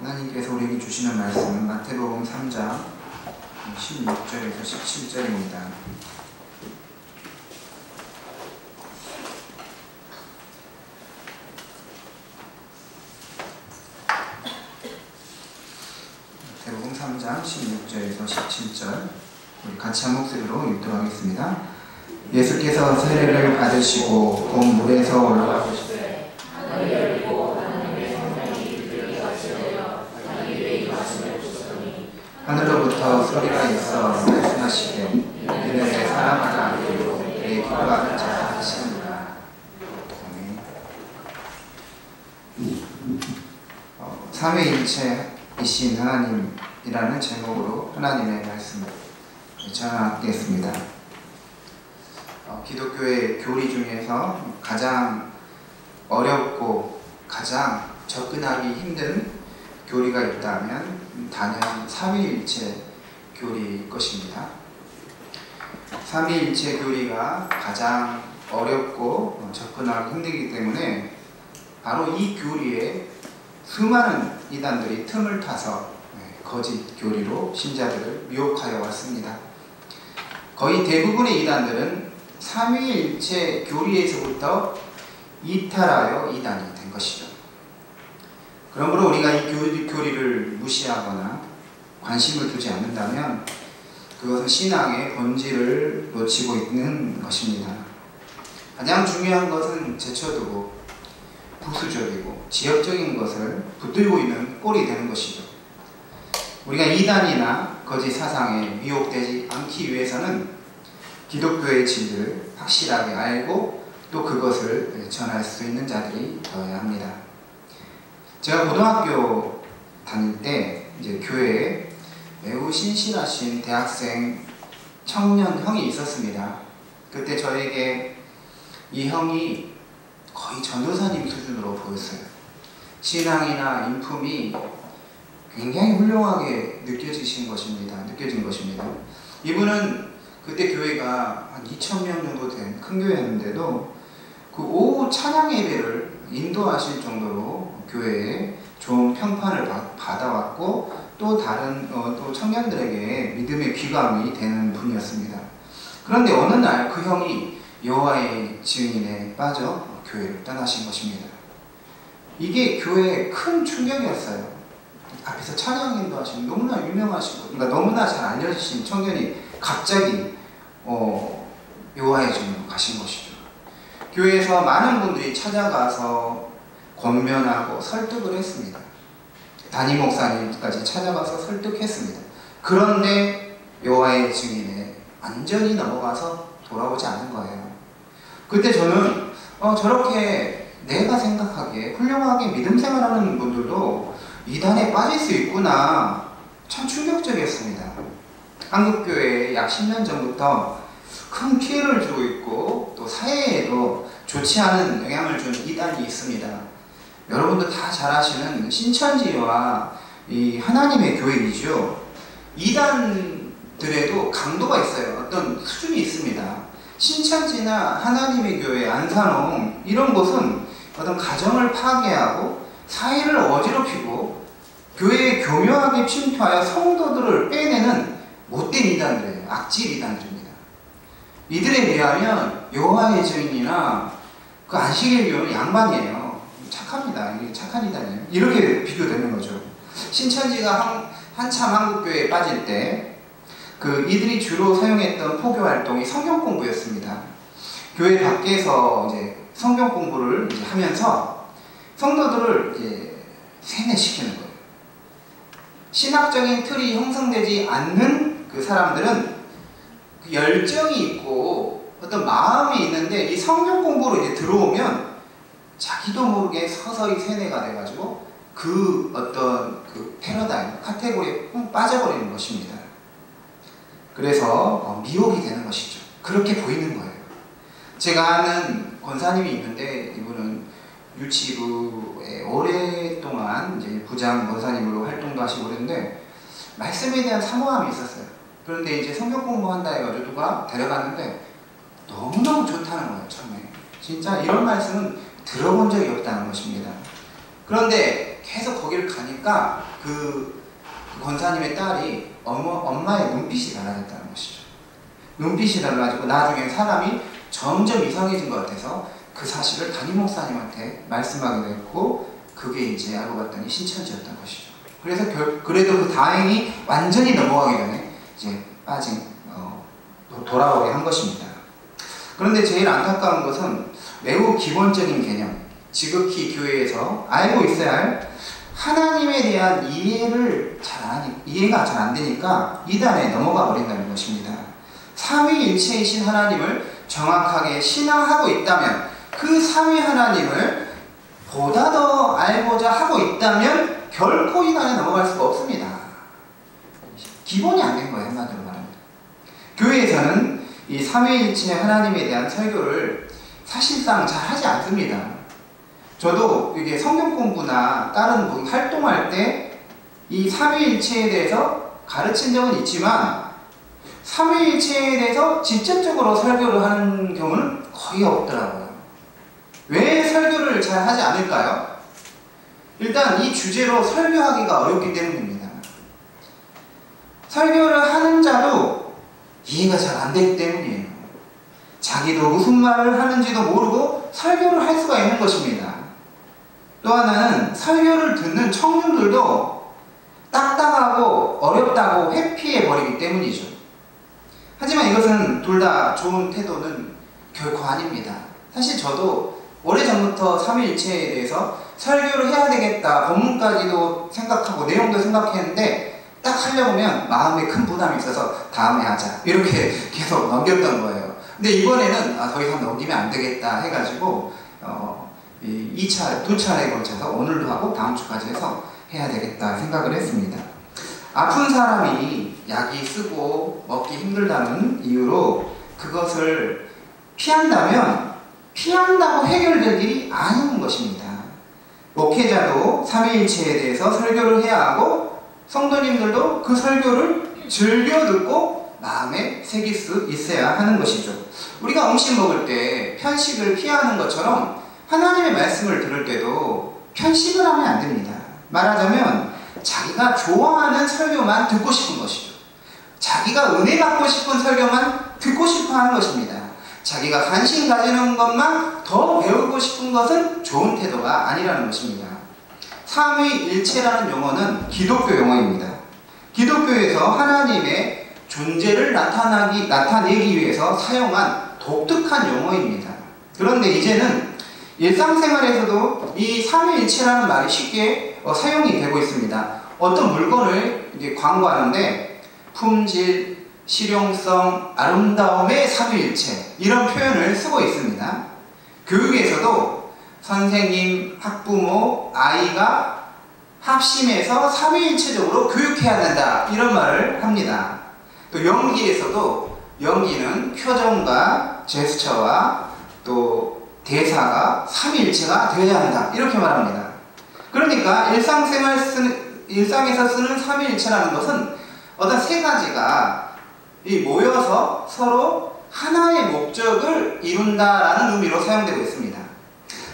하나님께서 우리에게 주시는 말씀은 마태복음 3장 16절에서 17절입니다. 마태복음 3장 16절에서 17절 우리 같이 한 목소리로 읽도록 하겠습니다. 예수께서 세례를 받으시고 곧 물에서 올라가시되 하늘로부터 소리가 있어 말씀하시되 이는 내 사랑하는 아들이요 내 기뻐하는 자 하시니라. 삼위일체이신 하나님이라는 제목으로 하나님의 말씀을 전하겠습니다. 기독교의 교리 중에서 가장 어렵고 가장 접근하기 힘든 교리가 있다면 단연 삼위일체 교리일 것입니다. 삼위일체 교리가 가장 어렵고 접근하기 힘들기 때문에 바로 이 교리에 수많은 이단들이 틈을 타서 거짓 교리로 신자들을 미혹하여 왔습니다. 거의 대부분의 이단들은 삼위일체 교리에서부터 이탈하여 이단이 된 것이죠. 그러므로 우리가 이 교리를 무시하거나 관심을 두지 않는다면 그것은 신앙의 본질을 놓치고 있는 것입니다. 가장 중요한 것은 제쳐두고 부수적이고 지역적인 것을 붙들고 있는 꼴이 되는 것이죠. 우리가 이단이나 거짓 사상에 미혹되지 않기 위해서는 기독교의 진리를 확실하게 알고 또 그것을 전할 수 있는 자들이 되어야 합니다. 제가 고등학교 다닐 때 이제 교회에 매우 신실하신 대학생 청년 형이 있었습니다. 그때 저에게 이 형이 거의 전도사님 수준으로 보였어요. 신앙이나 인품이 굉장히 훌륭하게 느껴진 것입니다. 이분은 그때 교회가 한 2,000명 정도 된 큰 교회였는데도 그 오후 찬양 예배를 인도하실 정도로 교회에 좋은 평판을 받아왔고 또 다른 또 청년들에게 믿음의 귀감이 되는 분이었습니다. 그런데 어느 날 그 형이 여호와의 증인에 빠져 교회를 떠나신 것입니다. 이게 교회에 큰 충격이었어요. 앞에서 찬양 인도하시는 너무나 유명하시고 그러니까 너무나 잘 알려지신 청년이 갑자기 여호와의 증인으로 가신 것이죠. 교회에서 많은 분들이 찾아가서 권면하고 설득을 했습니다. 담임 목사님까지 찾아가서 설득했습니다. 그런데 여호와의 증인에 완전히 넘어가서 돌아오지 않은 거예요. 그때 저는 저렇게 내가 생각하기에 훌륭하게 믿음 생활하는 분들도 이단에 빠질 수 있구나. 참 충격적이었습니다. 한국교회에 약 10년 전부터 큰 피해를 주고 있고 또 사회에도 좋지 않은 영향을 주는 이단이 있습니다. 여러분도 다 잘 아시는 신천지와 이 하나님의 교회이죠. 이단들에도 강도가 있어요. 어떤 수준이 있습니다. 신천지나 하나님의 교회, 안산홍 이런 곳은 어떤 가정을 파괴하고 사회를 어지럽히고 교회에 교묘하게 침투하여 성도들을 빼내는 못된 이단들이에요. 악질 이단들입니다. 이들에 비하면 여호와의 증인이나 그 안식일 교회는 양반이에요. 착합니다. 이게 착한 이단이에요. 이렇게 비교되는 거죠. 신천지가 한참 한국교회에 빠질 때 이들이 주로 사용했던 포교 활동이 성경 공부였습니다. 교회 밖에서 이제 성경 공부를 이제 하면서 성도들을 이제 세뇌시키는 거예요. 신학적인 틀이 형성되지 않는 그 사람들은 그 열정이 있고 어떤 마음이 있는데 이 성경 공부로 이제 들어오면 자기도 모르게 서서히 세뇌가 돼가지고 그 어떤 그 패러다임, 카테고리에 빠져버리는 것입니다. 그래서 미혹이 되는 것이죠. 그렇게 보이는 거예요. 제가 아는 권사님이 있는데 이분은 유치부에 오랫동안 이제 부장 권사님으로 활동도 하시고 그랬는데 말씀에 대한 사모함이 있었어요. 그런데 이제 성경 공부한다 해가지고 누가 데려갔는데 너무너무 좋다는 거예요. 처음에 진짜 이런 말씀은 들어본 적이 없다는 것입니다. 그런데 계속 거기를 가니까 그 권사님의 딸이 엄마의 눈빛이 달라졌다는 것이죠. 눈빛이 달라지고 나중에 사람이 점점 이상해진 것 같아서 그 사실을 담임 목사님한테 말씀하게 됐고, 그게 이제 알고 봤더니 신천지였던 것이죠. 그래서 그래도 그 다행히 완전히 넘어가기 전에 이제 돌아오게 한 것입니다. 그런데 제일 안타까운 것은 매우 기본적인 개념, 지극히 교회에서 알고 있어야 할 하나님에 대한 이해가 잘 안 되니까 이단에 넘어가 버린다는 것입니다. 삼위일체이신 하나님을 정확하게 신앙하고 있다면, 그 삼위 하나님을 보다 더 알고자 하고 있다면 결코 이단에 넘어갈 수가 없습니다. 기본이 안 된 거예요, 한마디로 말합니다. 교회에서는 이 삼위일체 하나님에 대한 설교를 사실상 잘 하지 않습니다. 저도 이게 성경 공부나 다른 활동할 때 이 삼위일체에 대해서 가르친 적은 있지만, 삼위일체에 대해서 직접적으로 설교를 하는 경우는 거의 없더라고요. 왜 설교를 잘 하지 않을까요? 일단 이 주제로 설교하기가 어렵기 때문입니다. 설교를 하는 자도 이해가 잘 안 되기 때문이에요. 자기도 무슨 말을 하는지도 모르고 설교를 할 수가 있는 것입니다. 또 하나는 설교를 듣는 청중들도 딱딱하고 어렵다고 회피해 버리기 때문이죠. 하지만 이것은 둘 다 좋은 태도는 결코 아닙니다. 사실 저도 오래전부터 삼위일체에 대해서 설교를 해야 되겠다, 본문까지도 생각하고 내용도 생각했는데 딱 하려고 하면 마음에 큰 부담이 있어서 다음에 하자 이렇게 계속 넘겼던 거예요. 근데 이번에는 더 이상 넘기면 안 되겠다 해가지고 2차례에 걸쳐서 오늘도 하고 다음 주까지 해서 해야 되겠다 생각을 했습니다. 아픈 사람이 약이 쓰고 먹기 힘들다는 이유로 그것을 피한다고 해결될 일이 아닌 것입니다. 목회자도 삼위일체에 대해서 설교를 해야 하고, 성도님들도 그 설교를 즐겨 듣고 마음에 새길 수 있어야 하는 것이죠. 우리가 음식 먹을 때 편식을 피하는 것처럼 하나님의 말씀을 들을 때도 편식을 하면 안 됩니다. 말하자면 자기가 좋아하는 설교만 듣고 싶은 것이죠. 자기가 은혜 받고 싶은 설교만 듣고 싶어 하는 것입니다. 자기가 관심 가지는 것만 더 배우고 싶은 것은 좋은 태도가 아니라는 것입니다. 삼위일체라는 용어는 기독교 용어입니다. 기독교에서 하나님의 존재를 나타내기 위해서 사용한 독특한 용어입니다. 그런데 이제는 일상생활에서도 이 삼위일체라는 말이 쉽게 사용이 되고 있습니다. 어떤 물건을 이제 광고하는데 품질, 실용성, 아름다움의 삼위일체, 이런 표현을 쓰고 있습니다. 교육에서도 선생님, 학부모, 아이가 합심해서 삼위일체적으로 교육해야 된다, 이런 말을 합니다. 또 연기에서도 연기는 표정과 제스처와 또 대사가 삼위일체가 되어야 한다, 이렇게 말합니다. 그러니까 일상에서 쓰는 삼위일체라는 것은 어떤 세 가지가 모여서 서로 하나의 목적을 이룬다라는 의미로 사용되고 있습니다.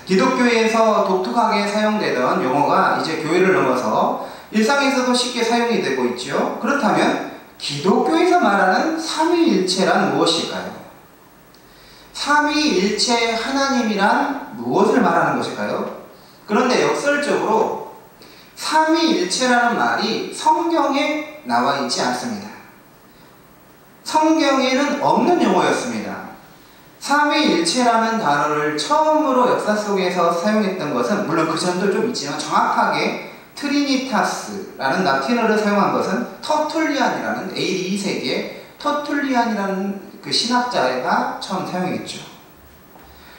기독교에서 독특하게 사용되던 용어가 이제 교회를 넘어서 일상에서도 쉽게 사용이 되고 있죠. 그렇다면 기독교에서 말하는 삼위일체란 무엇일까요? 삼위일체 하나님이란 무엇을 말하는 것일까요? 그런데 역설적으로 삼위일체라는 말이 성경에 나와 있지 않습니다. 성경에는 없는 용어였습니다. 삼위일체라는 단어를 처음으로 역사 속에서 사용했던 것은, 물론 그 전도 좀 있지만 정확하게 트리니타스라는 라틴어를 사용한 것은 터툴리안이라는 AD 2세기에 터툴리안이라는 그 신학자가 처음 사용했죠.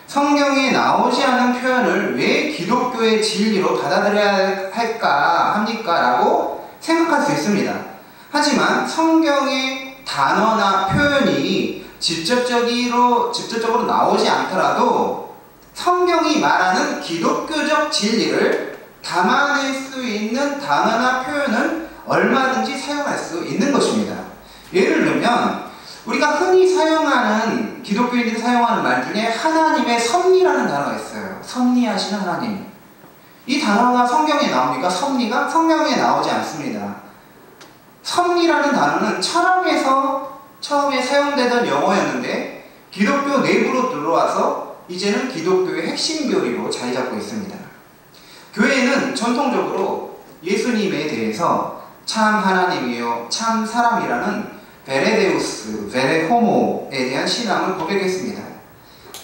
성경에 나오지 않은 표현을 왜 기독교의 진리로 받아들여야 합니까? 라고 생각할 수 있습니다. 하지만 성경의 단어나 표현이 직접적으로 나오지 않더라도 성경이 말하는 기독교적 진리를 담아낼 수 있는 단어나 표현은 얼마든지 사용할 수 있는 것입니다. 예를 들면 우리가 흔히 사용하는, 기독교인들이 사용하는 말 중에 하나님의 섭리라는 단어가 있어요. 섭리하시는 하나님. 이 단어가 성경에 나옵니까? 섭리가? 성경에 나오지 않습니다. 섭리라는 단어는 철학에서 처음에 사용되던 용어였는데 기독교 내부로 들어와서 이제는 기독교의 핵심 교리로 자리 잡고 있습니다. 교회는 전통적으로 예수님에 대해서 참 하나님이요 참 사람이라는 베레데우스, 베레호모에 대한 신앙을 고백했습니다.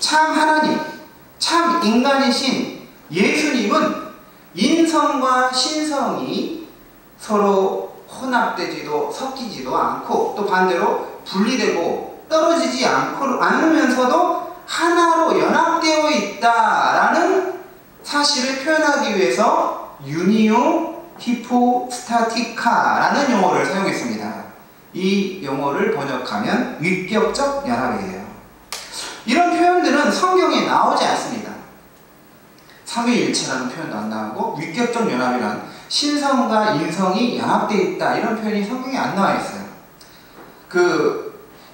참 하나님, 참 인간이신 예수님은 인성과 신성이 서로 혼합되지도 섞이지도 않고 또 반대로 분리되고 떨어지지 않으면서도 하나로 연합되어 있다라는 사실을 표현하기 위해서 유니오 히포스타티카라는 용어를 사용했습니다. 이 용어를 번역하면 위격적 연합이에요. 이런 표현들은 성경에 나오지 않습니다. 삼위일체라는 표현도 안 나오고 위격적 연합이란 신성과 인성이 연합되어 있다 이런 표현이 성경에 안 나와 있어요.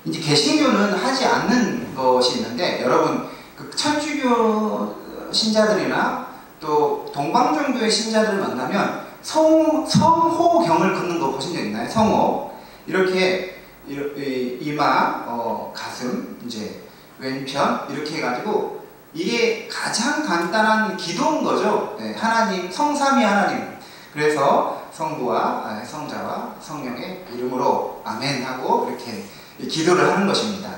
이제 개신교는 하지 않는 것이 있는데 여러분 천주교 신자들이나 또 동방종교의 신자들을 만나면 성호경을 긋는 거 보신 적 있나요? 성호 이렇게 이마, 가슴, 이제 왼편 이렇게 해가지고 이게 가장 간단한 기도인 거죠. 네, 하나님, 성삼위 하나님. 그래서 성부와 성자와 성령의 이름으로 아멘 하고 이렇게 기도를 하는 것입니다.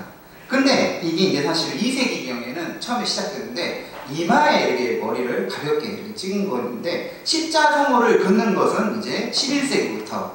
근데 이게 이제 사실 2세기경에는 처음에 시작됐는데 이마에 이렇게 머리를 가볍게 이렇게 찍은 건데 십자성호를 긋는 것은 이제 11세기부터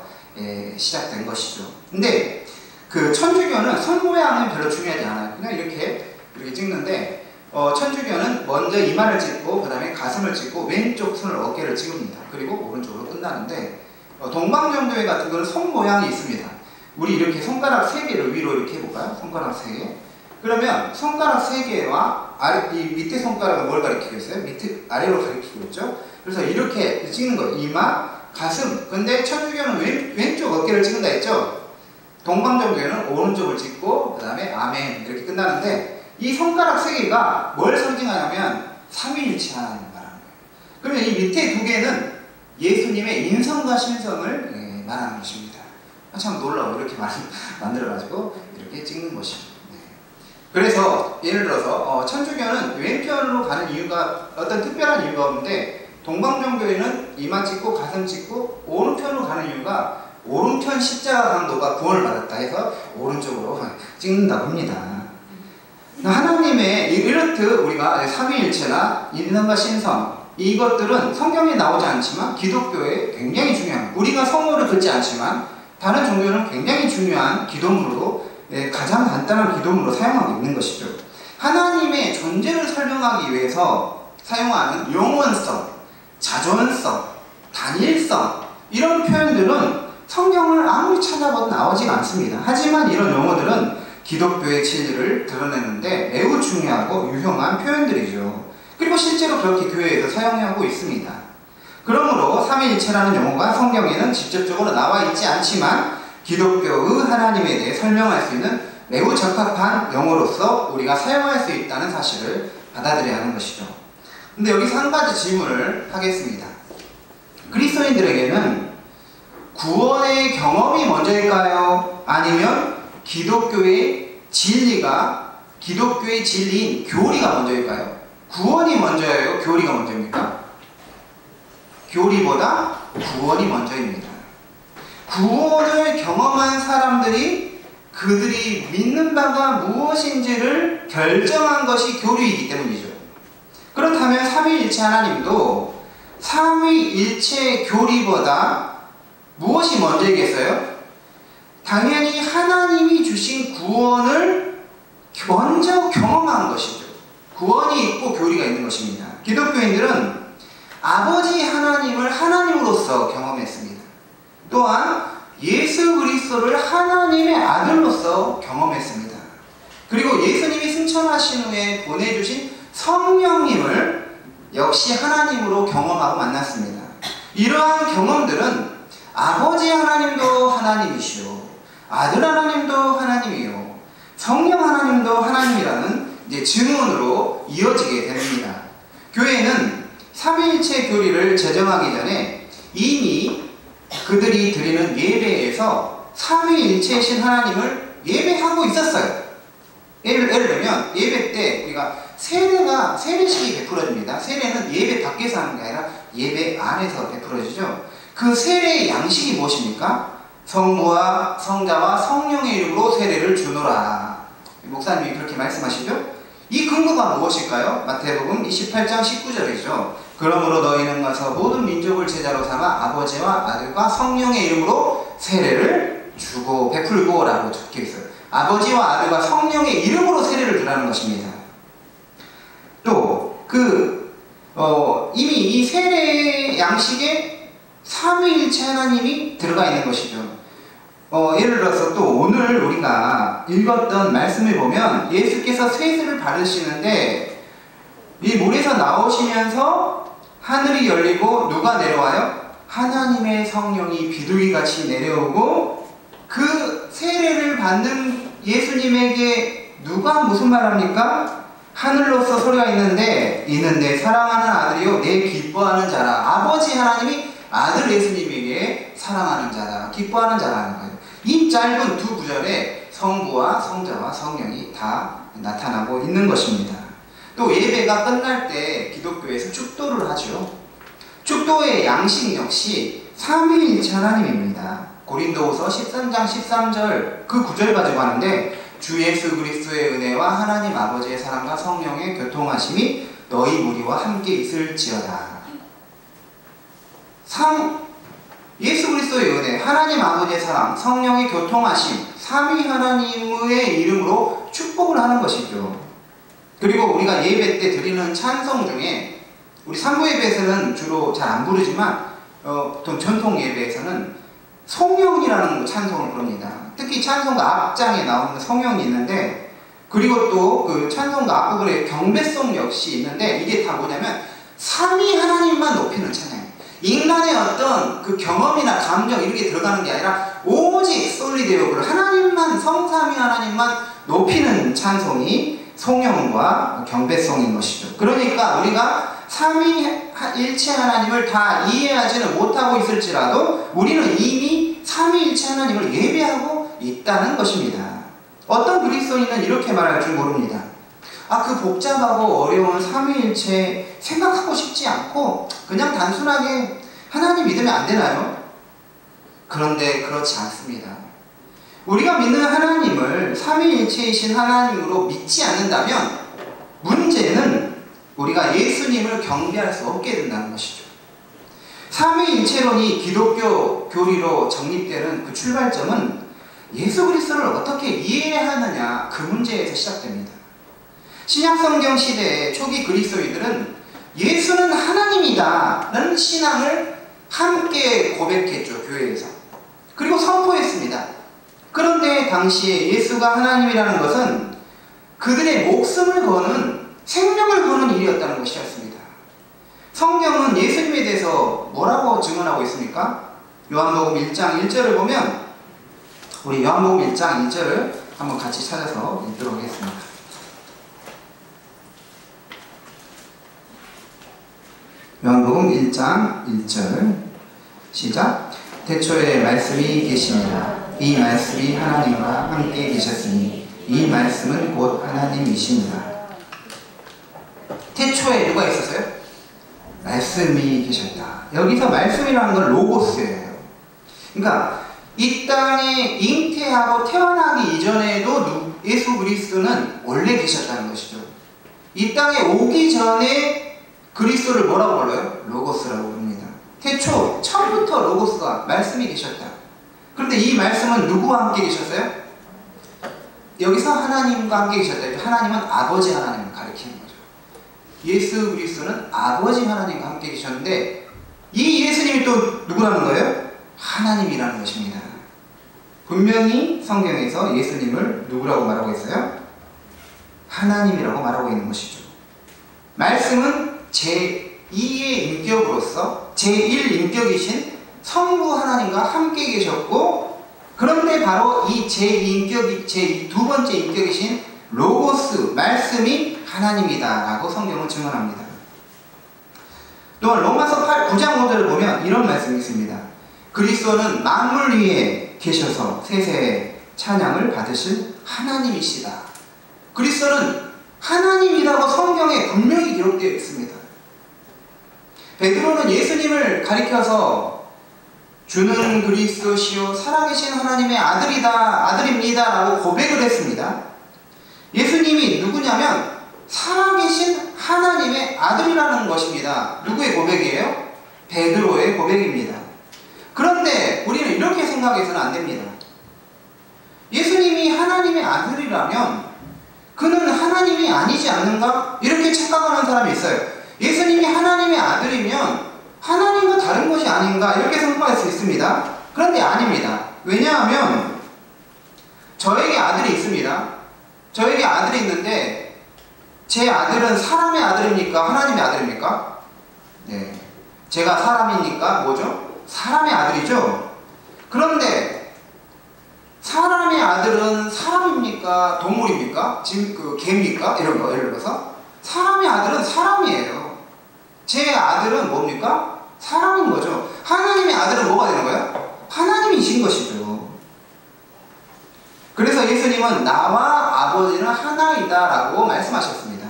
시작된 것이죠. 근데 천주교는 손 모양은 별로 중요하지 않아요. 그냥 이렇게 찍는데 천주교는 먼저 이마를 찍고 그 다음에 가슴을 찍고 왼쪽 손을 어깨를 찍습니다. 그리고 오른쪽으로 끝나는데 동방정교회 같은 경우는 손 모양이 있습니다. 우리 이렇게 손가락 3개를 위로 이렇게 해볼까요? 손가락 3개. 그러면 손가락 3개와 이 밑에 손가락은 뭘 가리키고 있어요? 밑에 아래로 가리키고 있죠. 그래서 이렇게 찍는 거예요. 이마, 가슴. 근데 천주교는 왼쪽 어깨를 찍는다 했죠. 동방정교회는 오른쪽을 찍고 그 다음에 아멘 이렇게 끝나는데 이 손가락 3개가 뭘 상징하냐면 삼위일체 하나님을 말하는 거예요. 그러면 이 밑에 2개는 예수님의 인성과 신성을 말하는 것입니다. 참 놀라워. 이렇게 만들어가지고 이렇게 찍는 것입니다. 그래서 예를 들어서 천주교는 왼편으로 가는 이유가 어떤 특별한 이유가 없는데 동방정교회는 이마 찍고 가슴 찍고 오른편으로 가는 이유가 오른편 십자가 강도가 구원을 받았다 해서 오른쪽으로 찍는다고 합니다. 하나님의 이렇듯 우리가 삼위일체나 인성과 신성 이것들은 성경에 나오지 않지만 기독교에 굉장히 중요한 우리가 성호를 긋지 않지만 다른 종교는 굉장히 중요한 기도문으로 가장 간단한 기도문으로 사용하고 있는 것이죠. 하나님의 존재를 설명하기 위해서 사용하는 영원성, 자존성, 단일성 이런 표현들은 성경을 아무리 찾아봐도 나오지 않습니다. 하지만 이런 용어들은 기독교의 진리를 드러내는데 매우 중요하고 유용한 표현들이죠. 그리고 실제로 그렇게 교회에서 사용하고 있습니다. 그러므로 삼위일체라는 용어가 성경에는 직접적으로 나와 있지 않지만 기독교의 하나님에 대해 설명할 수 있는 매우 적합한 용어로서 우리가 사용할 수 있다는 사실을 받아들여야 하는 것이죠. 근데 여기서 한 가지 질문을 하겠습니다. 그리스도인들에게는 구원의 경험이 먼저일까요? 아니면 기독교의 진리인 교리가 먼저일까요? 구원이 먼저예요? 교리가 먼저입니까? 교리보다 구원이 먼저입니다. 구원을 경험한 사람들이 그들이 믿는 바가 무엇인지를 결정한 것이 교리이기 때문이죠. 그렇다면 삼위일체 하나님도 삼위일체 교리보다 무엇이 먼저이겠어요? 당연히 하나님이 주신 구원을 먼저 경험한 것이죠. 구원이 있고 교리가 있는 것입니다. 기독교인들은 아버지 하나님을 하나님으로서 경험했습니다. 또한 예수 그리스도를 하나님의 아들로서 경험했습니다. 그리고 예수님이 승천하신 후에 보내주신 성령님을 역시 하나님으로 경험하고 만났습니다. 이러한 경험들은 아버지 하나님도 하나님이시오, 아들 하나님도 하나님이요, 성령 하나님도 하나님이라는 이제 증언으로 이어지게 됩니다. 교회는 삼위일체 교리를 제정하기 전에 이미 그들이 드리는 예배에서 삼위일체이신 하나님을 예배하고 있었어요. 예를 들면 예배 때 우리가 세례식이 베풀어집니다. 세례는 예배 밖에서 하는 게 아니라 예배 안에서 베풀어지죠. 그 세례의 양식이 무엇입니까? 성부와 성자와 성령의 이름으로 세례를 주노라. 목사님이 그렇게 말씀하시죠. 이 근거가 무엇일까요? 마태복음 28장 19절이죠. 그러므로 너희는 가서 모든 민족을 제자로 삼아 아버지와 아들과 성령의 이름으로 세례를 주고 베풀고 라고 적혀 있어요. 아버지와 아들과 성령의 이름으로 세례를 주라는 것입니다. 또 이미 이 세례의 양식에 삼위일체 하나님이 들어가 있는 것이죠. 예를 들어서 또 오늘 우리가 읽었던 말씀을 보면 예수께서 쇠술을 받으시는데 이 물에서 나오시면서 하늘이 열리고 누가 내려와요? 하나님의 성령이 비둘기같이 내려오고 그 세례를 받는 예수님에게 누가 무슨 말 합니까? 하늘로서 소리가 있는데 이는 내 사랑하는 아들이요 내 기뻐하는 자라. 아버지 하나님이 아들 예수님에게 사랑하는 자라, 기뻐하는 자라는 거예요. 이 짧은 두 구절에 성부와 성자와 성령이 다 나타나고 있는 것입니다. 또 예배가 끝날 때 기독교에서 축도를 하죠. 축도의 양식 역시 삼위일체 하나님입니다. 고린도후서 13장 13절 그 구절 가지고 하는데 주 예수 그리스도의 은혜와 하나님 아버지의 사랑과 성령의 교통하심이 너희 무리와 함께 있을지어다. 예수 그리스도의 은혜, 하나님 아버지의 사랑, 성령의 교통하심, 삼위 하나님의 이름으로 축복을 하는 것이죠. 그리고 우리가 예배 때 드리는 찬송 중에 우리 산부 예배에서는 주로 잘 안 부르지만 보통 전통 예배에서는 성령이라는 찬송을 부릅니다. 특히 찬송가 앞장에 나오는 성령이 있는데 그리고 또 그 찬송가 앞부분에 경배송 역시 있는데 이게 다 뭐냐면 삼위 하나님만 높이는 찬양이에요. 인간의 어떤 그 경험이나 감정 이런 게 들어가는 게 아니라 오직 솔리데오를 하나님만 성삼위 하나님만 높이는 찬송이 성령과 경배송인 것이죠. 그러니까 우리가 삼위일체 하나님을 다 이해하지는 못하고 있을지라도 우리는 이미 삼위일체 하나님을 예배하고 있다는 것입니다. 어떤 그리스도인은 이렇게 말할 줄 모릅니다. 그 복잡하고 어려운 삼위일체 생각하고 싶지 않고 그냥 단순하게 하나님 믿으면 안 되나요? 그런데 그렇지 않습니다. 우리가 믿는 하나님을 삼위일체이신 하나님으로 믿지 않는다면 문제는 우리가 예수님을 경배할 수 없게 된다는 것이죠. 삼위일체론이 기독교 교리로 정립되는 그 출발점은 예수 그리스도를 어떻게 이해하느냐 그 문제에서 시작됩니다. 신약성경 시대의 초기 그리스도인들은 예수는 하나님이다 라는 신앙을 함께 고백했죠. 교회에서. 그리고 선포했습니다. 그런데 당시에 예수가 하나님이라는 것은 그들의 목숨을 거는 생명을 거는 일이었다는 것이었습니다. 성경은 예수님에 대해서 뭐라고 증언하고 있습니까? 요한복음 1장 1절을 보면 우리 요한복음 1장 1절을 한번 같이 찾아서 읽도록 하겠습니다. 요한복음 1장 1절 시작. 태초에 말씀이 계시니라. 이 말씀이 하나님과 함께 계셨으니 이 말씀은 곧 하나님이시니라. 태초에 누가 있었어요? 말씀이 계셨다. 여기서 말씀이라는 건 로고스예요. 그러니까 이 땅에 잉태하고 태어나기 이전에도 예수 그리스도는 원래 계셨다는 것이죠. 이 땅에 오기 전에 그리스도를 뭐라고 불러요? 로고스라고 부릅니다. 태초, 처음부터 로고스가 말씀이 계셨다. 그런데 이 말씀은 누구와 함께 계셨어요? 여기서 하나님과 함께 계셨다. 하나님은 아버지 하나님을 가리키는 거죠. 예수 그리스도는 아버지 하나님과 함께 계셨는데 이 예수님이 또 누구라는 거예요? 하나님이라는 것입니다. 분명히 성경에서 예수님을 누구라고 말하고 있어요? 하나님이라고 말하고 있는 것이죠. 말씀은 제2의 인격으로서 제1인격이신 성부 하나님과 함께 계셨고 그런데 바로 이 제2인격이 제2두 번째 인격이신 로고스 말씀이 하나님이다 라고 성경은 증언합니다. 또한 로마서 9장 5절을 보면 이런 말씀이 있습니다. 그리스도는 만물 위에 계셔서 세세의 찬양을 받으실 하나님이시다. 그리스도는 하나님이라고 성경에 분명히 기록되어 있습니다. 베드로는 예수님을 가리켜서 주는 그리스도시요 살아계신 하나님의 아들입니다 라고 고백을 했습니다. 예수님이 누구냐면 살아계신 하나님의 아들이라는 것입니다. 누구의 고백이에요? 베드로의 고백입니다. 그런데 우리는 이렇게 생각해서는 안 됩니다. 예수님이 하나님의 아들이라면 그는 하나님이 아니지 않는가? 이렇게 착각하는 사람이 있어요. 예수님이 하나님의 아들이면 하나님과 다른 것이 아닌가? 이렇게 생각할 수 있습니다. 그런데 아닙니다. 왜냐하면 저에게 아들이 있습니다. 저에게 아들이 있는데 제 아들은 사람의 아들입니까? 하나님의 아들입니까? 네. 제가 사람이니까 뭐죠? 사람의 아들이죠. 그런데 사람의 아들은 사람입니까? 동물입니까? 지금 개입니까? 이런 거 예를 들어서 사람의 아들은 사람이에요. 제 아들은 뭡니까? 사람인 거죠. 하나님의 아들은 뭐가 되는 거예요? 하나님이신 것이죠. 그래서 예수님은 나와 아버지는 하나이다 라고 말씀하셨습니다.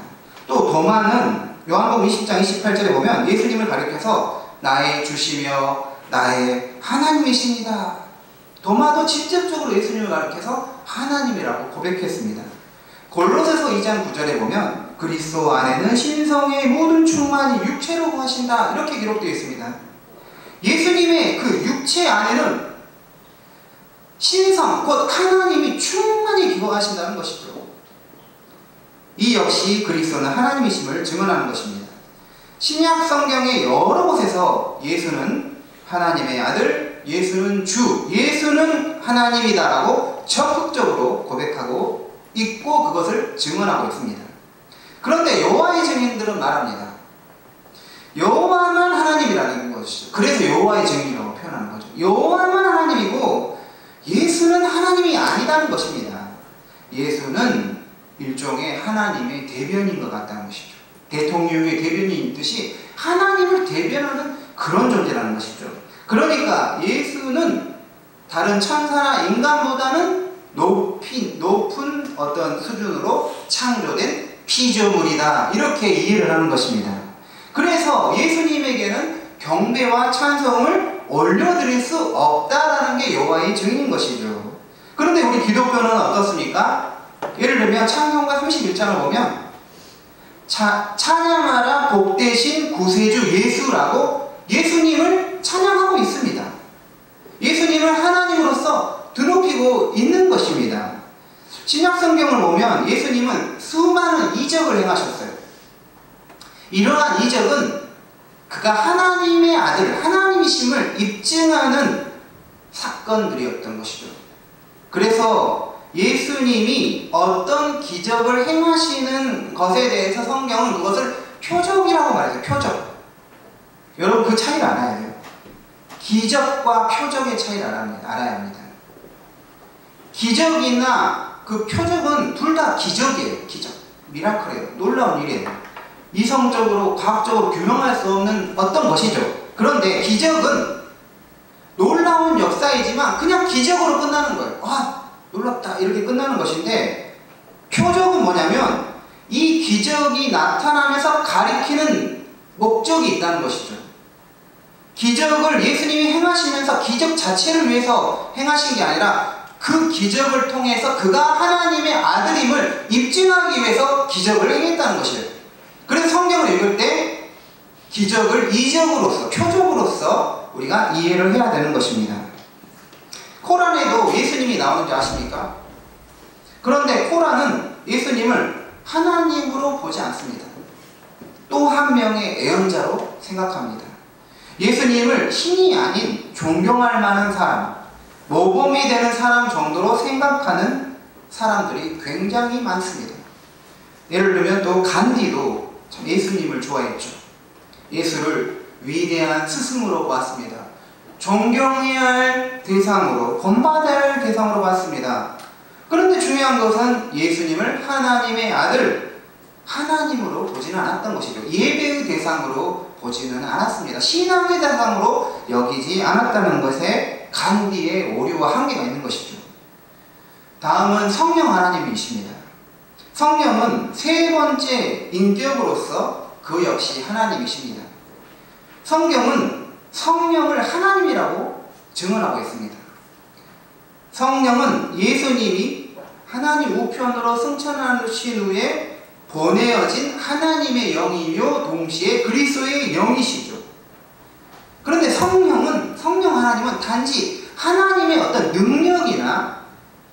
또 도마는 요한복음 20장 28절에 보면 예수님을 가리켜서 나의 주시며 나의 하나님이십니다. 도마도 직접적으로 예수님을 가리켜서 하나님이라고 고백했습니다. 골로새서 2장 9절에 보면 그리스도 안에는 신성의 모든 충만이 육체로 거하신다 이렇게 기록되어 있습니다. 예수님의 그 육체 안에는 신성, 곧 하나님이 충만히 기거하신다는 것이죠. 이 역시 그리스도는 하나님이심을 증언하는 것입니다. 신약 성경의 여러 곳에서 예수는 하나님의 아들, 예수는 주, 예수는 하나님이다라고 적극적으로 고백하고 있고 그것을 증언하고 있습니다. 그런데 여호와의 증인들은 말합니다. 여호와만 하나님이라는 것이죠. 그래서 여호와의 증인이라고 표현하는 거죠. 여호와만 하나님이고 예수는 하나님이 아니다는 것입니다. 예수는 일종의 하나님의 대변인 것 같다는 것이죠. 대통령의 대변인인 듯이 하나님을 대변하는 그런 존재라는 것이죠. 그러니까 예수는 다른 천사나 인간보다는 높은 어떤 수준으로 창조된 피조물이다 이렇게 이해를 하는 것입니다. 그래서 예수님에게는 경배와 찬송을 올려드릴 수 없다라는 게 여호와의 증인인 것이죠. 그런데 우리 기독교는 어떻습니까? 예를 들면 창세기가 31장을 보면 찬양하라 복되신 구세주 예수라고 예수님을 찬양하고 있습니다. 예수님을 하나님으로서 드높이고 있는 것입니다. 신약 성경을 보면 예수님은 수많은 이적을 행하셨어요. 이러한 이적은 그가 하나님의 아들, 하나님이심을 입증하는 사건들이었던 것이죠. 그래서 예수님이 어떤 기적을 행하시는 것에 대해서 성경은 그것을 표적이라고 말해요. 표적. 여러분 그 차이를 알아야 돼요. 기적과 표적의 차이를 알아야 합니다. 기적이나 그 표적은 둘 다 기적이에요. 기적. 미라클이에요. 놀라운 일이에요. 이성적으로 과학적으로 규명할 수 없는 어떤 것이죠. 그런데 기적은 놀라운 역사이지만 그냥 기적으로 끝나는 거예요. 아 놀랍다 이렇게 끝나는 것인데 표적은 뭐냐면 이 기적이 나타나면서 가리키는 목적이 있다는 것이죠. 기적을 예수님이 행하시면서 기적 자체를 위해서 행하신 게 아니라 그 기적을 통해서 그가 하나님의 아들임을 입증하기 위해서 기적을 행했다는 것이에요. 그래서 성경을 읽을 때 기적을 이적으로서, 표적으로서 우리가 이해를 해야 되는 것입니다. 코란에도 예수님이 나오는지 아십니까? 그런데 코란은 예수님을 하나님으로 보지 않습니다. 또 한 명의 예언자로 생각합니다. 예수님을 신이 아닌 존경할 만한 사람, 모범이 되는 사람 정도로 생각하는 사람들이 굉장히 많습니다. 예를 들면 또 간디도 참 예수님을 좋아했죠. 예수를 위대한 스승으로 보았습니다. 존경해야 할 대상으로, 본받아야 할 대상으로 봤습니다. 그런데 중요한 것은 예수님을 하나님의 아들, 하나님으로 보지는 않았던 것이죠. 예배의 대상으로 보지는 않았습니다. 신앙의 대상으로 여기지 않았다는 것에 간디의 오류와 한계가 있는 것이죠. 다음은 성령 하나님이십니다. 성령은 세 번째 인격으로서 그 역시 하나님이십니다. 성경은 성령을 하나님이라고 증언하고 있습니다. 성령은 예수님이 하나님 우편으로 승천하신 후에 보내어진 하나님의 영이요 동시에 그리스도의 영이시죠. 그런데 성령 하나님은 단지 하나님의 어떤 능력이나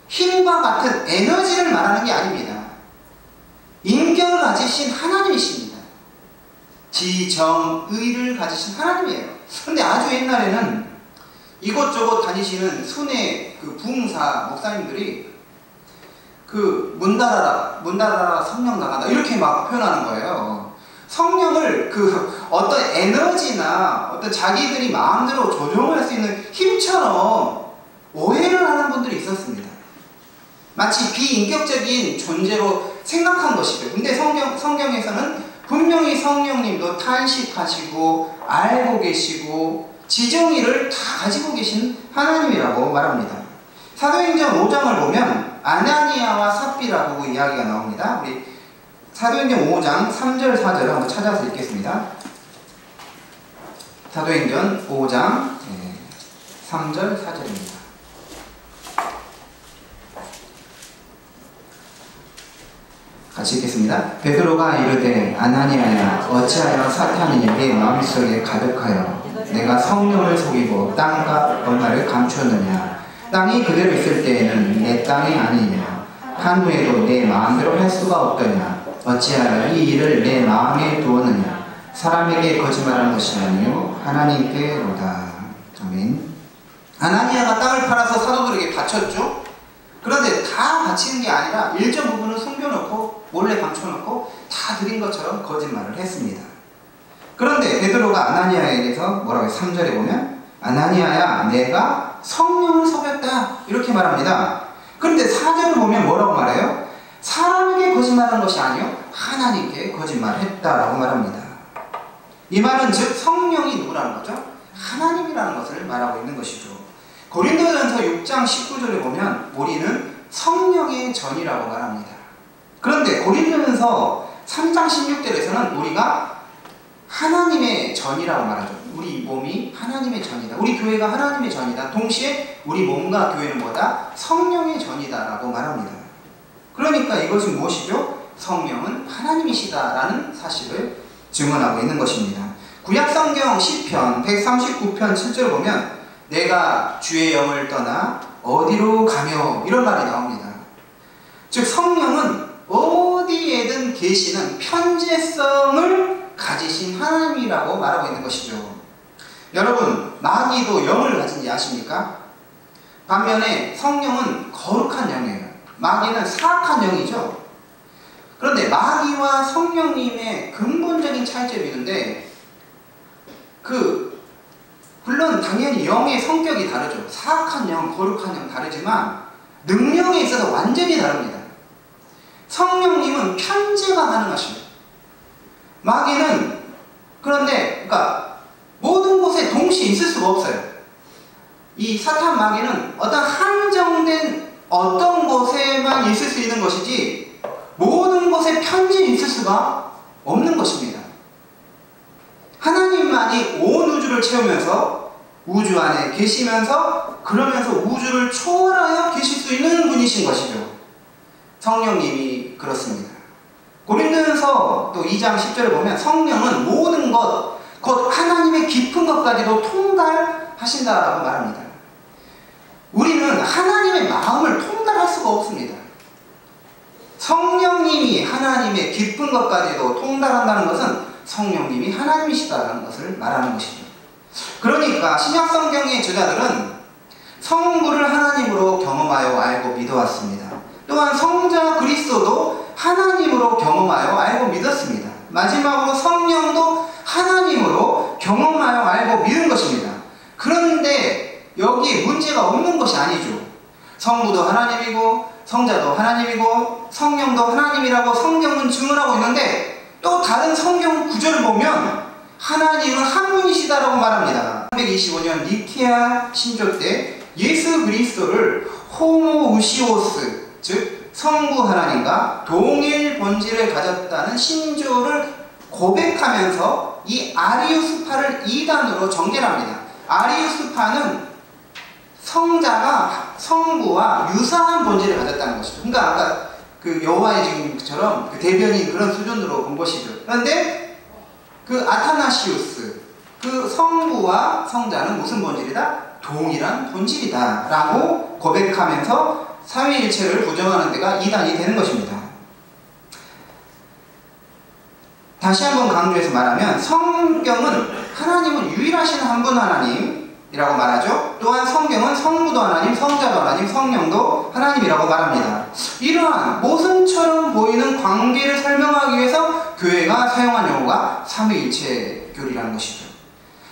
힘과 같은 에너지를 말하는 게 아닙니다. 인격을 가지신 하나님이십니다. 지정의를 가지신 하나님이에요. 그런데 아주 옛날에는 이곳저곳 다니시는 순회 부흥사 목사님들이 문 닫아라 성령 나간다 이렇게 막 표현하는 거예요. 성령을 어떤 에너지나 어떤 자기들이 마음대로 조종할 수 있는 힘처럼 오해를 하는 분들이 있었습니다. 마치 비인격적인 존재로 생각한 것이죠. 근데 성경에서는 분명히 성령님도 탄식하시고 알고 계시고 지정의를 다 가지고 계신 하나님이라고 말합니다. 사도행전 5장을 보면 아나니아와 삽비라고 이야기가 나옵니다. 우리 사도행전 5장 3절 4절을 한번 찾아서 읽겠습니다. 사도행전 5장 3절 4절입니다. 같이 읽겠습니다. 베드로가 이르되 아나니아야 어찌하여 사탄이 네 마음속에 가득하여 내가 성령을 속이고 땅과 얼마를 감추었느냐. 땅이 그대로 있을 때에는 내 땅이 아니냐. 한 후에도 내 마음대로 할 수가 없더냐. 어찌하여 이 일을 내 마음에 두었느냐. 사람에게 거짓말하는 것이 아니요 하나님께로다. 아멘. 아나니아가 땅을 팔아서 사도들에게 바쳤죠. 그런데 다 바치는 게 아니라 일정 부분은 숨겨놓고 몰래 감춰놓고 다 드린 것처럼 거짓말을 했습니다. 그런데 베드로가 아나니아에게서 뭐라고 해요? 3절에 보면 아나니아야 내가 성령을 속였다 이렇게 말합니다. 그런데 4절을 보면 뭐라고 말해요? 사람에게 거짓말한 것이 아니요 하나님께 거짓말했다라고 말합니다. 이 말은 즉 성령이 누구라는 거죠? 하나님이라는 것을 말하고 있는 것이죠. 고린도전서 6장 19절에 보면 우리는 성령의 전이라고 말합니다. 그런데 고린도전서 3장 16절에서는 우리가 하나님의 전이라고 말하죠. 우리 몸이 하나님의 전이다. 우리 교회가 하나님의 전이다. 동시에 우리 몸과 교회는 뭐다? 성령의 전이다라고 말합니다. 그러니까 이것이 무엇이죠? 성령은 하나님이시다라는 사실을 증언하고 있는 것입니다. 구약성경 시편 139편 7절 보면 내가 주의 영을 떠나 어디로 가며 이런 말이 나옵니다. 즉 성령은 어디에든 계시는 편재성을 가지신 하나님이라고 말하고 있는 것이죠. 여러분 마귀도 영을 가진지 아십니까? 반면에 성령은 거룩한 영이에요. 마귀는 사악한 영이죠. 그런데 마귀와 성령님의 근본적인 차이점이 있는데 물론 당연히 영의 성격이 다르죠. 사악한 영, 거룩한 영 다르지만 능력에 있어서 완전히 다릅니다. 성령님은 편재가 가능하십니다. 마귀는 그런데 모든 곳에 동시에 있을 수가 없어요. 이 사탄 마귀는 어떤 한정된 어떤 곳에만 있을 수 있는 것이지 모든 곳에 편지에 있을 수가 없는 것입니다. 하나님만이 온 우주를 채우면서 우주 안에 계시면서 그러면서 우주를 초월하여 계실 수 있는 분이신 것이죠. 성령님이 그렇습니다. 고린도전서 또 2장 10절을 보면 성령은 모든 것, 곧 하나님의 깊은 것까지도 통달하신다라고 말합니다. 우리는 하나님의 마음을 통달할 수가 없습니다. 성령님이 하나님의 깊은 것까지도 통달한다는 것은 성령님이 하나님이시다는 것을 말하는 것이죠. 그러니까 신약성경의 저자들은 성부를 하나님으로 경험하여 알고 믿어왔습니다. 또한 성자 그리스도도 하나님으로 경험하여 알고 믿었습니다. 마지막으로 성령도 하나님으로 경험하여 알고 믿은 것입니다. 그런데 여기에 문제가 없는 것이 아니죠. 성부도 하나님이고 성자도 하나님이고 성령도 하나님이라고 성경은 증언하고 있는데 또 다른 성경 구절을 보면 하나님은 한 분이시다라고 말합니다. 325년 니케아 신조 때 예수 그리스도를 호모우시오스, 즉 성부 하나님과 동일 본질을 가졌다는 신조를 고백하면서 이 아리우스파를 이단으로 정죄합니다. 아리우스파는 성자가 성부와 유사한 본질을 가졌다는 것이죠. 그러니까 아까 그 여호와의 증인처럼 그 대변인 그런 수준으로 본 것이죠. 그런데 그 아타나시우스, 그 성부와 성자는 무슨 본질이다? 동일한 본질이다 라고 고백하면서 삼위일체를 부정하는 데가 이단이 되는 것입니다. 다시 한번 강조해서 말하면 성경은 하나님은 유일하신 한 분 하나님이라고 말하죠. 또한 성경은 성부도 하나님, 성자도 하나님, 성령도 하나님이라고 말합니다. 이러한 모순처럼 보이는 관계를 설명하기 위해서 교회가 사용한 용어가 삼위일체 교리라는 것이죠.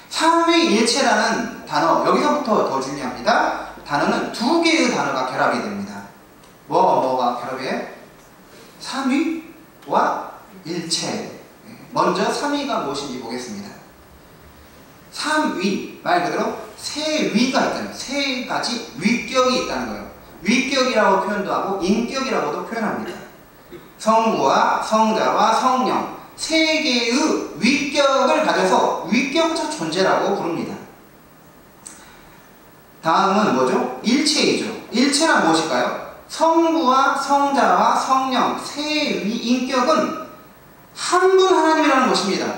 삼위일체라는 단어, 여기서부터 더 중요합니다. 단어는 두 개의 단어가 결합이 됩니다. 뭐가 결합해? 삼위와 일체. 먼저 삼위가 무엇인지 보겠습니다. 삼위, 말 그대로 세 위가 있다는, 세 가지 위격이 있다는 거예요. 위격이라고 표현도 하고 인격이라고도 표현합니다. 성부와 성자와 성령, 세 개의 위격을 가져서 위격적 존재라고 부릅니다. 다음은 뭐죠? 일체이죠. 일체란 무엇일까요? 성부와 성자와 성령, 세 인격은 한 분 하나님이라는 것입니다.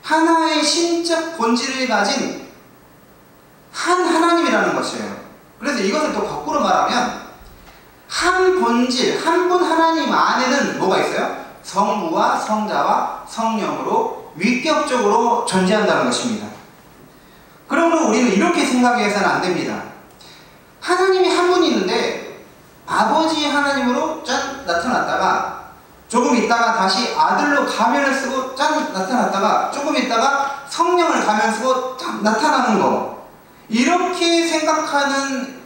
하나의 신적 본질을 가진 한 하나님이라는 것이에요. 그래서 이것을 또 거꾸로 말하면 한 본질, 한 분 하나님 안에는 뭐가 있어요? 성부와 성자와 성령으로 위격적으로 존재한다는 것입니다. 그러므로 우리는 이렇게 생각해서는 안 됩니다. 하나님이 한 분이 있는데 아버지 하나님으로 짠 나타났다가 조금 있다가 다시 아들로 가면을 쓰고 짠 나타났다가 조금 있다가 성령을 가면 쓰고 짠 나타나는 거, 이렇게 생각하는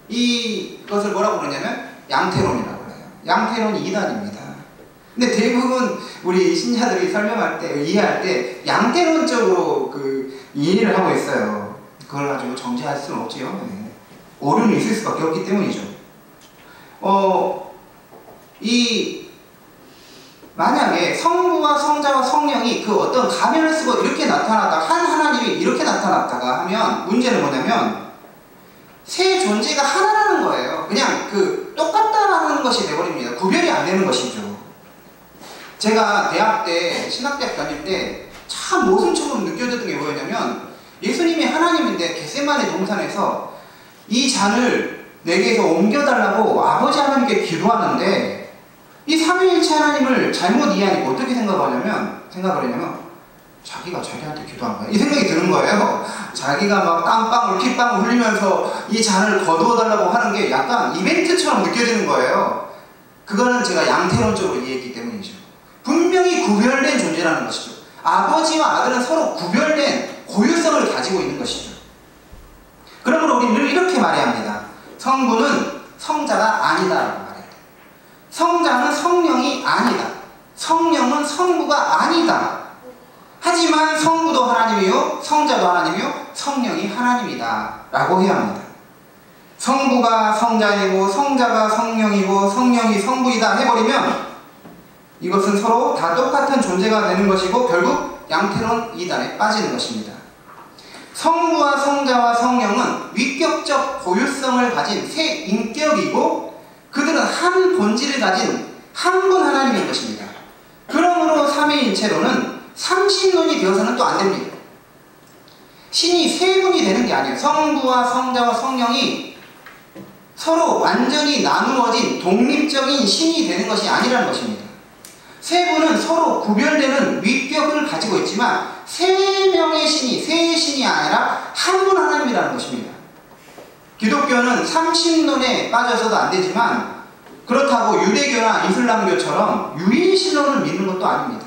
이것을 뭐라고 그러냐면 양태론이라고 해요. 양태론이 이단입니다. 근데 대부분 우리 신자들이 설명할 때, 이해할 때 양태론적으로 그 이해를 하고 있어요. 그걸 가지고 정죄할 수는 없지요. 네. 오류는 있을 수밖에 없기 때문이죠. 만약에 성부와 성자와 성령이 그 어떤 가면을 쓰고 이렇게 나타났다가, 한 하나님이 이렇게 나타났다가 하면 문제는 뭐냐면 세 존재가 하나라는 거예요. 그냥 그 똑같다라는 것이 돼버립니다. 구별이 안 되는 것이죠. 제가 대학 때, 신학대학 다닐 때 참 모순처럼 느껴졌던 게 뭐였냐면, 예수님이 하나님인데 겟세마네 동산에서 이 잔을 내게서 옮겨달라고 아버지 하나님께 기도하는데, 이 삼위일체 하나님을 잘못 이해하니까 어떻게 생각을 했냐면 자기가 자기한테 기도한 거야, 이 생각이 드는 거예요. 자기가 막 땀방울 핏방울 흘리면서 이 잔을 거두어달라고 하는 게 약간 이벤트처럼 느껴지는 거예요. 그거는 제가 양태론적으로 이해했기 때문이죠. 분명히 구별된 존재라는 것이죠. 아버지와 아들은 서로 구별된 고유성을 가지고 있는 것이죠. 그러므로 우리는 이렇게 말해야 합니다. 성부는 성자가 아니다라고 말해요. 성자는 성령이 아니다. 성령은 성부가 아니다. 하지만 성부도 하나님이요, 성자도 하나님이요, 성령이 하나님이다 라고 해야 합니다. 성부가 성자이고 성자가 성령이고 성령이 성부이다 해버리면 이것은 서로 다 똑같은 존재가 되는 것이고 결국 양태론 이단에 빠지는 것입니다. 성부와 성자와 성령은 위격적 고유성을 가진 세 인격이고 그들은 한 본질을 가진 한 분 하나님인 것입니다. 그러므로 삼위일체론은 삼신론이 되어서는 또 안 됩니다. 신이 세 분이 되는 게 아니에요. 성부와 성자와 성령이 서로 완전히 나누어진 독립적인 신이 되는 것이 아니라는 것입니다. 세 분은 서로 구별되는 위격을 가지고 있지만 세 명의 신이, 세 신이 아니라 한 분 하나님이라는 것입니다. 기독교는 삼신론에 빠져서도 안 되지만 그렇다고 유대교나 이슬람교처럼 유일신론을 믿는 것도 아닙니다.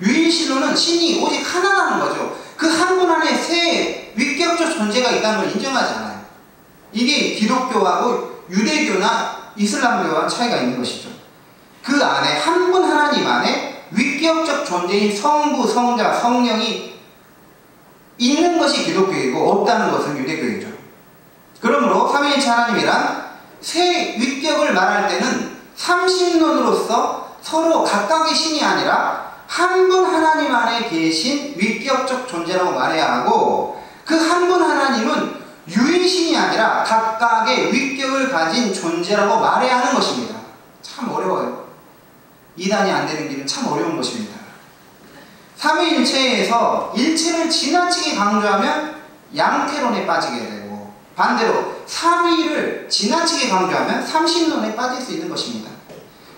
유일신론은 신이 오직 하나라는 거죠. 그 한 분 안에 세 위격적 존재가 있다는 걸 인정하지 않아요. 이게 기독교하고 유대교나 이슬람교와 차이가 있는 것이죠. 그 안에 한 분 하나님 안에 위격적 존재인 성부, 성자, 성령이 있는 것이 기독교이고 없다는 것은 유대교이죠. 그러므로 삼위일체 하나님이란 세 위격을 말할 때는 삼신론으로서 서로 각각의 신이 아니라 한 분 하나님 안에 계신 위격적 존재라고 말해야 하고, 그 한 분 하나님은 유일신이 아니라 각각의 위격을 가진 존재라고 말해야 하는 것입니다. 참 어려워요. 이단이 안 되는 길은 참 어려운 것입니다. 삼위일체에서 일체를 지나치게 강조하면 양태론에 빠지게 되고, 반대로 삼위를 지나치게 강조하면 삼신론에 빠질 수 있는 것입니다.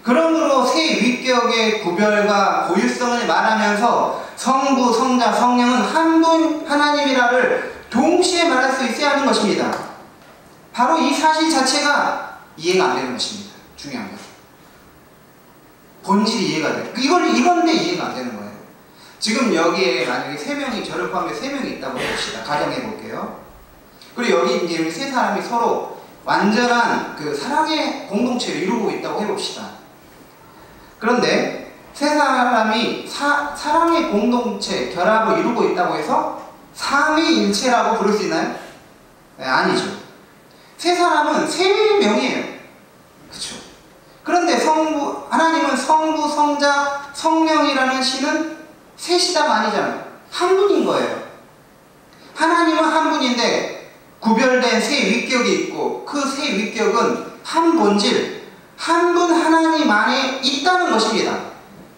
그러므로 세 위격의 구별과 고유성을 말하면서 성부, 성자, 성령은 한 분 하나님이라를 동시에 말할 수 있어야 하는 것입니다. 바로 이 사실 자체가 이해가 안 되는 것입니다. 중요한 것. 본질이 이해가 돼요. 이건데 이해가 안 되는 거예요. 지금 여기에 만약에 3명이, 저를 포함해 3명이 있다고 해봅시다. 가정해 볼게요. 그리고 여기 이제 우리 세 사람이 서로 완전한 그 사랑의 공동체를 이루고 있다고 해봅시다. 그런데 세 사람이 사랑의 공동체, 결합을 이루고 있다고 해서 삼위일체라고 부를 수 있나요? 네, 아니죠. 세 사람은 3명이에요. 그쵸? 그런데 하나님은 성부, 성자, 성령이라는 신은 셋이다가 아니잖아요. 한 분인 거예요. 하나님은 한 분인데 구별된 세 위격이 있고, 그 세 위격은 한 본질, 한 분 하나님 안에 있다는 것입니다.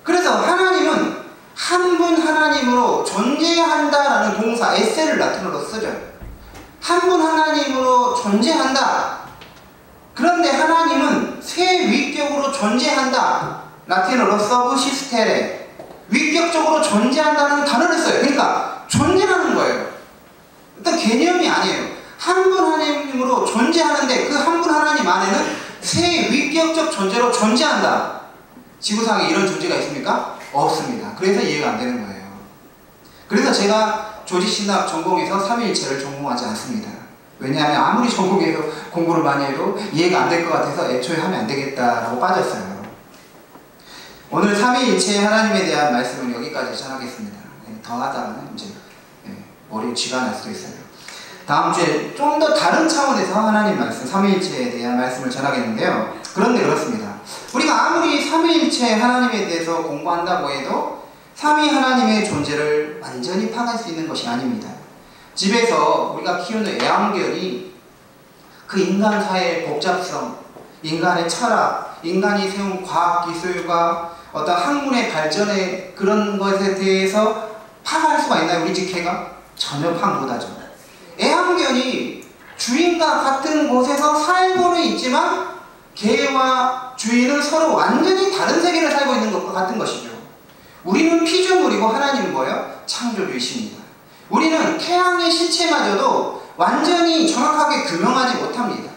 그래서 하나님은 한 분 하나님으로 존재한다라는 동사 에세를 라틴어로 쓰죠. 한 분 하나님으로 존재한다. 그런데 하나님은 세 위격으로 존재한다. 라틴어로 서브시스테레, 위격적으로 존재한다는 단어를 써요. 그러니까 존재하는 거예요. 어떤 개념이 아니에요. 한 분 하나님으로 존재하는데 그 한 분 하나님 안에는 세 위격적 존재로 존재한다. 지구상에 이런 존재가 있습니까? 없습니다. 그래서 이해가 안 되는 거예요. 그래서 제가 조직신학 전공에서 삼위일체를 전공하지 않습니다. 왜냐하면 아무리 전공해서 공부를 많이 해도 이해가 안 될 것 같아서 애초에 하면 안 되겠다라고 빠졌어요. 오늘 삼위일체 하나님에 대한 말씀은 여기까지 전하겠습니다. 더 하다가는 이제 머리에 쥐가 날 수도 있어요. 다음 주에 좀 더 다른 차원에서 하나님 말씀, 삼위일체에 대한 말씀을 전하겠는데요. 그런데 그렇습니다. 우리가 아무리 삼위일체 하나님에 대해서 공부한다고 해도 삼위 하나님의 존재를 완전히 파악할 수 있는 것이 아닙니다. 집에서 우리가 키우는 애완견이 그 인간 사회의 복잡성, 인간의 철학, 인간이 세운 과학기술과 어떤 학문의 발전의 그런 것에 대해서 파악할 수가 있나요? 우리 집 개가? 전혀 파악 못하죠. 애완견이 주인과 같은 곳에서 살고는 있지만 개와 주인은 서로 완전히 다른 세계를 살고 있는 것과 같은 것이죠. 우리는 피조물이고 하나님은 뭐예요? 창조주이십니다. 우리는 태양의 실체마저도 완전히 정확하게 규명하지 못합니다.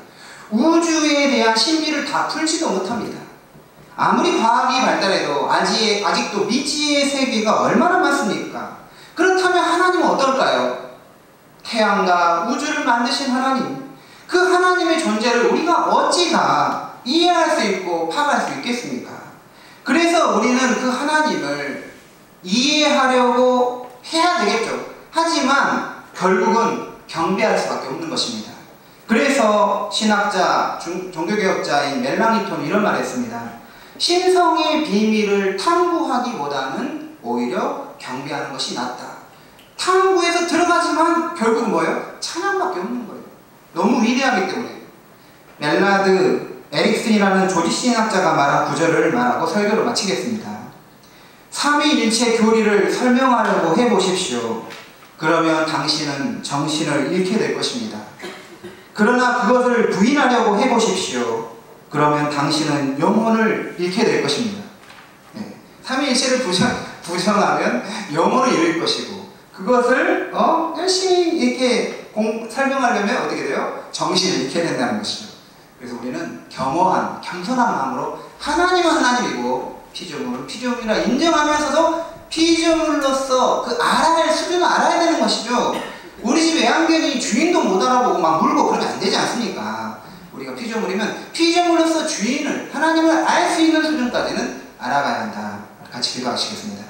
우주에 대한 신비를 다 풀지도 못합니다. 아무리 과학이 발달해도 아직도 미지의 세계가 얼마나 많습니까? 그렇다면 하나님은 어떨까요? 태양과 우주를 만드신 하나님, 그 하나님의 존재를 우리가 어찌 다 이해할 수 있고 파악할 수 있겠습니까? 그래서 우리는 그 하나님을 이해하려고 해야 되겠죠. 하지만 결국은 경배할 수밖에 없는 것입니다. 그래서 신학자, 종교개혁자인 멜랑이톤은 이런 말을 했습니다. 신성의 비밀을 탐구하기보다는 오히려 경배하는 것이 낫다. 탐구해서 들어가지만 결국은 뭐예요? 찬양밖에 없는 거예요. 너무 위대하기 때문에. 멜라드 에릭슨이라는 조직신학자가 말한 구절을 말하고 설교를 마치겠습니다. 삼위일체 교리를 설명하려고 해보십시오. 그러면 당신은 정신을 잃게 될 것입니다. 그러나 그것을 부인하려고 해보십시오. 그러면 당신은 영혼을 잃게 될 것입니다. 삼위일체를 부정하면 영혼을 잃을 것이고, 그것을 열심히 이렇게 설명하려면 어떻게 돼요? 정신을 잃게 된다는 것이죠. 그래서 우리는 겸허한, 겸손한 마음으로 하나님은 하나님이고 피조물은 피조물이라 인정하면서도 피조물로서 그 알아야 할 수준을 알아야 되는 것이죠. 우리 집 애완견이 주인도 못 알아보고 막 물고 그러면 안 되지 않습니까? 우리가 피조물이면 피조물로서 주인을, 하나님을 알 수 있는 수준까지는 알아가야 한다 같이 기도하시겠습니다.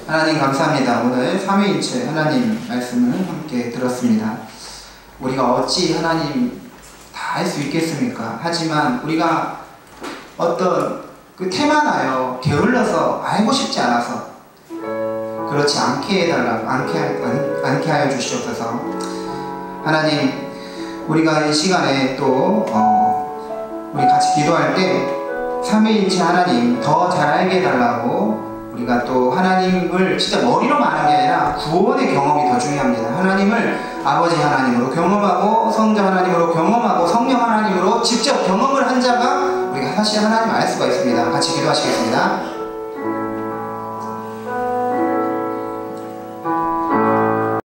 하나님 감사합니다. 오늘 삼위일체 하나님 말씀을 함께 들었습니다. 우리가 어찌 하나님 다 할 수 있겠습니까? 하지만 우리가 어떤 그 태만하여 게을러서 알고 싶지 않아서 그렇지 않게 해달라고 않게 하여 주시옵소서. 하나님, 우리가 이 시간에 또 우리 같이 기도할 때 삼위일체 하나님 더 잘 알게 해달라고, 우리가 또 하나님을 진짜 머리로만 아는 게 아니라 구원의 경험이 더 중요합니다. 하나님을 아버지 하나님으로 경험하고 성자 하나님으로 경험하고 성령 하나님으로 직접 경험을 한 자가 우리가 사실 하나님 알 수가 있습니다. 같이 기도하시겠습니다.